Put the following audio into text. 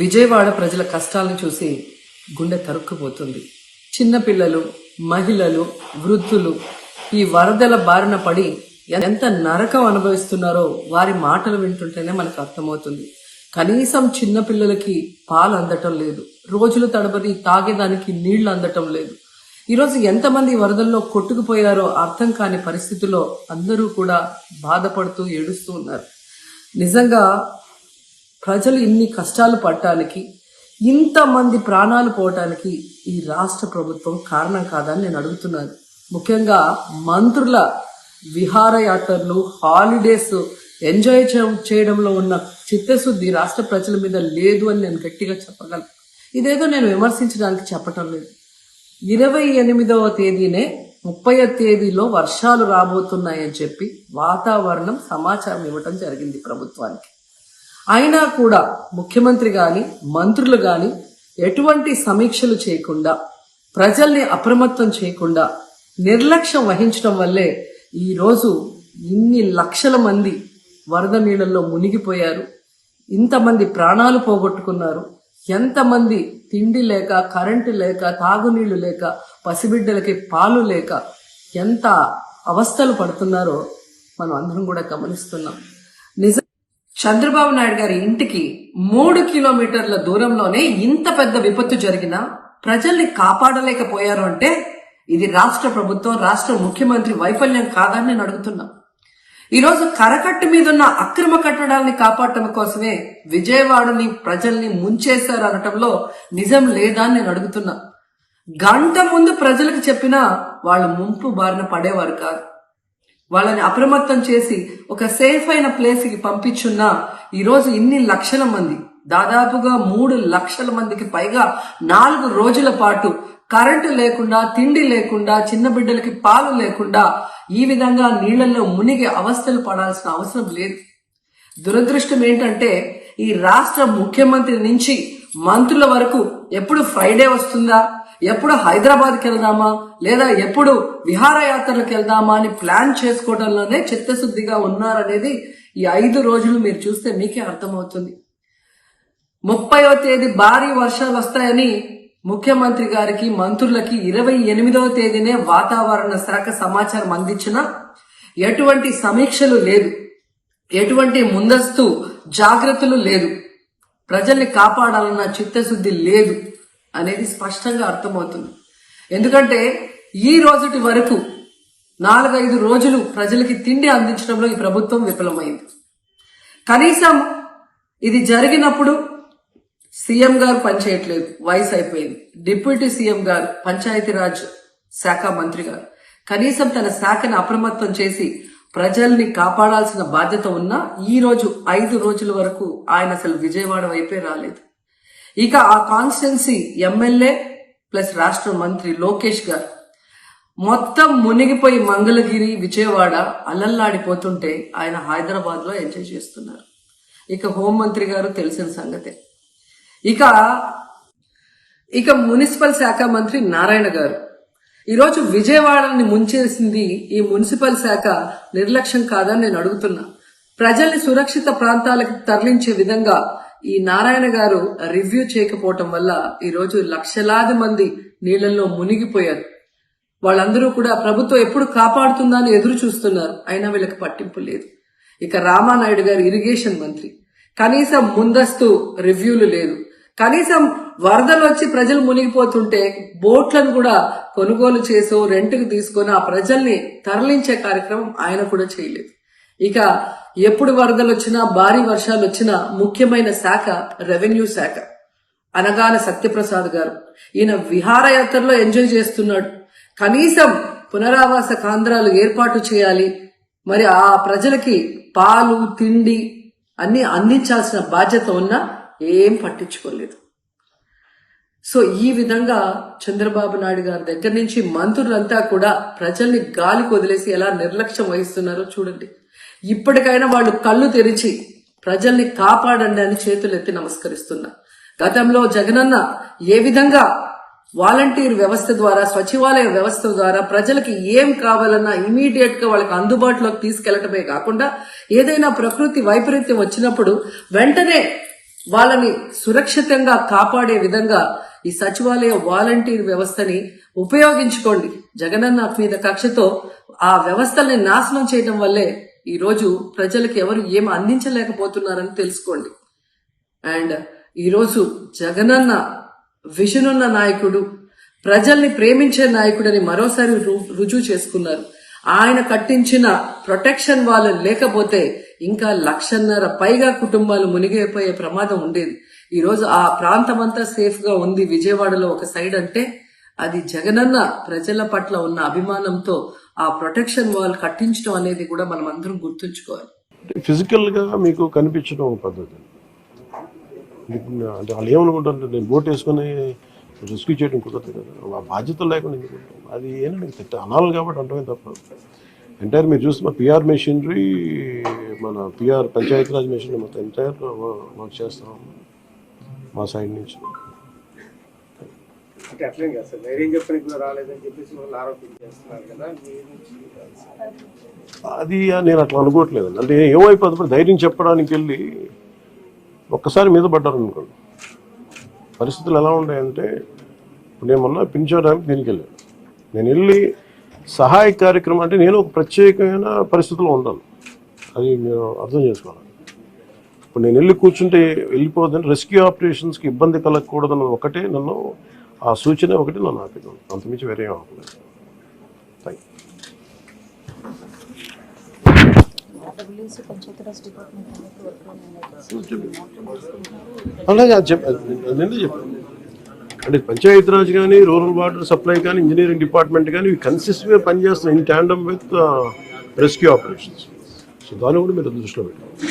విజయవాడ ప్రజల కష్టాలను చూసి గుండె తరుక్కుపోతుంది. చిన్నపిల్లలు, మహిళలు, వృద్ధులు ఈ వరదల బారిన పడి ఎంత నరకం అనుభవిస్తున్నారో వారి మాటలు వింటుంటేనే మనకు అర్థమవుతుంది. కనీసం చిన్నపిల్లలకి పాలు అందటం లేదు, రోజులు తడబడి తాగేదానికి నీళ్లు అందటం లేదు. ఈరోజు ఎంతమంది వరదల్లో కొట్టుకుపోయారో అర్థం కాని పరిస్థితుల్లో అందరూ కూడా బాధపడుతూ ఏడుస్తూ ఉన్నారు. నిజంగా ప్రజలు ఇన్ని కష్టాలు పడటానికి, ఇంతమంది ప్రాణాలు పోవటానికి ఈ రాష్ట్ర ప్రభుత్వం కారణం కాదని నేను అడుగుతున్నాను. ముఖ్యంగా మంత్రుల విహారయాత్రలు, హాలిడేస్ ఎంజాయ్ చేయడంలో ఉన్న చిత్తశుద్ధి రాష్ట్ర ప్రజల మీద లేదు అని నేను గట్టిగా చెప్పగలను. ఇదేదో నేను విమర్శించడానికి చెప్పటం లేదు. 28వ తేదీనే 30వ తేదీలో వర్షాలు రాబోతున్నాయని చెప్పి వాతావరణం సమాచారం ఇవ్వటం జరిగింది ప్రభుత్వానికి. అయినా కూడా ముఖ్యమంత్రి గాని, మంత్రులు గాని ఎటువంటి సమీక్షలు చేయకుండా, ప్రజల్ని అప్రమత్తం చేయకుండా నిర్లక్ష్యం వహించడం వల్లే ఈరోజు ఇన్ని లక్షల మంది వరద నీళ్ళల్లో మునిగిపోయారు. ఇంతమంది ప్రాణాలు పోగొట్టుకున్నారు. ఎంతమంది తిండి లేక, కరెంటు లేక, తాగునీళ్లు లేక, పసిబిడ్డలకి పాలు లేక ఎంత అవస్థలు పడుతున్నారో మనం అందరం కూడా గమనిస్తున్నాం. చంద్రబాబు నాయుడు గారి ఇంటికి 3 కిలోమీటర్ల దూరంలోనే ఇంత పెద్ద విపత్తు జరిగినా ప్రజల్ని కాపాడలేకపోయారు అంటే ఇది రాష్ట్ర ప్రభుత్వం, రాష్ట్ర ముఖ్యమంత్రి వైఫల్యం కాదని నేను అడుగుతున్నా. ఈరోజు కరకట్టు మీదున్న అక్రమ కట్టడాల్ని కాపాడటం కోసమే విజయవాడని ప్రజల్ని ముంచేశారు అనటంలో నిజం లేదా అని నేను అడుగుతున్నా. గంట ముందు ప్రజలకు చెప్పినా వాళ్ళు ముంపు బారిన పడేవారు కాదు. వాళ్ళని అప్రమత్తం చేసి ఒక సేఫ్ అయిన ప్లేస్ కి పంపించున్నా ఈరోజు ఇన్ని లక్షల మంది, దాదాపుగా 3 లక్షల మందికి పైగా 4 రోజుల పాటు కరెంటు లేకుండా, తిండి లేకుండా, చిన్న బిడ్డలకి పాలు లేకుండా ఈ విధంగా నీళ్లలో మునిగి అవస్థలు పడాల్సిన అవసరం లేదు. దురదృష్టం ఏంటంటే ఈ రాష్ట్ర ముఖ్యమంత్రి నుంచి మంత్రుల వరకు ఎప్పుడు ఫ్రైడే వస్తుందా, ఎప్పుడు హైదరాబాద్కి వెళ్దామా, లేదా ఎప్పుడు విహారయాత్రలకు వెళ్దామా అని ప్లాన్ చేసుకోవడంలోనే చిత్తశుద్ధిగా ఉన్నారనేది ఈ 5 రోజులు మీరు చూస్తే మీకే అర్థమవుతుంది. 30వ తేదీ భారీ వర్షాలు వస్తాయని ముఖ్యమంత్రి గారికి, మంత్రులకి 28వ తేదీనే వాతావరణ శాఖ సమాచారం అందించినా ఎటువంటి సమీక్షలు లేదు, ఎటువంటి ముందస్తు జాగ్రత్తలు లేదు, ప్రజల్ని కాపాడాలన్న చిత్తశుద్ధి లేదు అనేది స్పష్టంగా అర్థమవుతుంది. ఎందుకంటే ఈ రోజుటి వరకు 4-5 రోజులు ప్రజలకి తిండి అందించడంలో ఈ ప్రభుత్వం విఫలమైంది. కనీసం ఇది జరిగినప్పుడు సీఎం గారు పనిచేయట్లేదు, వయసు అయిపోయింది. డిప్యూటీ సీఎం గారు, పంచాయతీరాజ్ శాఖ మంత్రి గారు కనీసం తన శాఖను అప్రమత్తం చేసి ప్రజల్ని కాపాడాల్సిన బాధ్యత ఉన్నా ఈ రోజు 5 రోజుల వరకు ఆయన అసలు విజయవాడ వైపే రాలేదు. ఇక ఆ కాన్స్టిట్యున్సీ ఎమ్మెల్యే ప్లస్ రాష్ట్ర మంత్రి లోకేష్ గారు మొత్తం మునిగిపోయి మంగళగిరి, విజయవాడ అలల్లాడిపోతుంటే ఆయన హైదరాబాద్ లో ఎంజాయ్ చేస్తున్నారు. ఇక హోంమంత్రి గారు తెలిసిన సంగతే. ఇక మున్సిపల్ శాఖ మంత్రి నారాయణ గారు ఈరోజు విజయవాడని ముంచేసింది ఈ మున్సిపల్ శాఖ నిర్లక్ష్యం కాదని నేను అడుగుతున్నా. ప్రజల్ని సురక్షిత ప్రాంతాలకు తరలించే విధంగా ఈ నారాయణ గారు రివ్యూ చేయకపోవటం వల్ల ఈరోజు లక్షలాది మంది నీళ్లలో మునిగిపోయారు. వాళ్ళందరూ కూడా ప్రభుత్వం ఎప్పుడు కాపాడుతుందా అని ఎదురు చూస్తున్నారు. అయినా వీళ్ళకి పట్టింపు లేదు. ఇక రామానాయుడు గారు ఇరిగేషన్ మంత్రి, కనీసం ముందస్తు రివ్యూలు లేదు. కనీసం వరదలు వచ్చి ప్రజలు మునిగిపోతుంటే బోట్లను కూడా కొనుగోలు చేసో రెంట్కి తీసుకొని ఆ ప్రజల్ని తరలించే కార్యక్రమం ఆయన కూడా చేయలేదు. ఇక ఎప్పుడు వరదలు వచ్చినా, భారీ వర్షాలు వచ్చినా ముఖ్యమైన శాఖ రెవెన్యూ శాఖ. అనగాన సత్యప్రసాద్ గారు ఈయన విహారయాత్రలో ఎంజాయ్ చేస్తున్నాడు. కనీసం పునరావాస కేంద్రాలు ఏర్పాటు చేయాలి, మరి ఆ ప్రజలకి పాలు, తిండి అన్ని అందించాల్సిన బాధ్యత ఉన్నా ఏం పట్టించుకోలేదు. సో ఈ విధంగా చంద్రబాబు నాయుడు గారి దగ్గర నుంచి మంత్రులంతా కూడా ప్రజల్ని గాలికి వదిలేసి ఎలా నిర్లక్ష్యం వహిస్తున్నారో చూడండి. ఇప్పటికైనా వాళ్ళు కళ్ళు తెరిచి ప్రజల్ని కాపాడండి అని చేతులెత్తి నమస్కరిస్తున్నా. గతంలో జగనన్న ఏ విధంగా వాలంటీర్ వ్యవస్థ ద్వారా, సచివాలయ వ్యవస్థ ద్వారా ప్రజలకి ఏం కావాలన్నా ఇమీడియట్ గా వాళ్ళకి అందుబాటులోకి తీసుకెళ్లటమే కాకుండా ఏదైనా ప్రకృతి వైపరీత్యం వచ్చినప్పుడు వెంటనే వాళ్ళని సురక్షితంగా కాపాడే విధంగా ఈ సచివాలయ వాలంటీర్ వ్యవస్థని ఉపయోగించుకోండి. జగనన్న మీద కక్షతో ఆ వ్యవస్థల్ని నాశనం చేయడం వల్లే ఈ రోజు ప్రజలకు ఎవరు ఏం అందించలేకపోతున్నారని తెలుసుకోండి. అండ్ ఈరోజు జగనన్న విజన్ ఉన్న నాయకుడు, ప్రజల్ని ప్రేమించే నాయకుడని మరోసారి రుజువు చేసుకున్నారు. ఆయన కట్టించిన ప్రొటెక్షన్ వాళ్ళు లేకపోతే ఇంకా 1,50,000 పైగా కుటుంబాలు మునిగిపోయే ప్రమాదం ఉండేది. ఈ రోజు ఆ ప్రాంతం అంతా సేఫ్ గా ఉంది విజయవాడలో ఒక సైడ్ అంటే అది జగనన్న ప్రజల పట్ల ఉన్న అభిమానంతో ఆ ప్రొటెక్షన్ వాల్ కట్టించడం అనేది కూడా మనం అందరం గుర్తుంచుకోవాలి. ఫిజికల్ గా మీకు కనిపించడం ఒక పద్ధతి. అంటే వాళ్ళు ఏమనుకుంటారు, నేను బోట్ వేసుకుని రెస్క్యూ చేయడం కుదరదు కదా, ఆ బాధ్యత లేకుండా ఎందుకుంటాం. అది ఏంటంటే అనాలి కాబట్టి అంటమే తప్ప ఎంటైర్ మీరు చూస్తున్న పిఆర్ మెషినరీ, మన పిఆర్ పంచాయతీరాజ్ మెషినరీ మొత్తం ఎంటైర్ వర్క్ చేస్తాం మా సైడ్ నుంచి. అంటే అట్లేం కాదు సార్, ధైర్యం చెప్పడానికి కూడా రాలేదని చెప్పేసి వాళ్ళు ఆరోపణ చేస్తున్నారు కదా. అది నేను అట్లా అనుకోవట్లేదు. అంటే ఏమైపోతుంది, ధైర్యం చెప్పడానికి వెళ్ళి ఒక్కసారి మీద పడ్డారు అనుకోండి. పరిస్థితులు ఎలా ఉన్నాయంటే, ఇప్పుడు నేను మొన్న పింఛడానికి దీనికి వెళ్ళాను. నేను వెళ్ళి సహాయ కార్యక్రమం అంటే నేను ఒక ప్రత్యేకమైన పరిస్థితుల్లో ఉన్నాను, అది మీరు అర్థం చేసుకోవాలి. ఇప్పుడు నేను వెళ్ళి కూర్చుంటే వెళ్ళిపోదని రెస్క్యూ ఆపరేషన్స్కి ఇబ్బంది కలగకూడదని ఒకటే నన్ను, ఆ సూచన ఒకటి నన్ను ఆపినాను, అంతమించి వేరే ఏం ఆపలేదు. అలాగే అది చెప్పాను. అంటే పంచాయతీరాజ్ కానీ, రూరల్ వాటర్ సప్లై కానీ, ఇంజనీరింగ్ డిపార్ట్మెంట్ కానీ ఇవి కన్సిస్టెంట్గా పనిచేస్తున్నాయి in tandem with rescue operations. So దాన్ని కూడా మీరు దృష్టిలో పెట్టారు.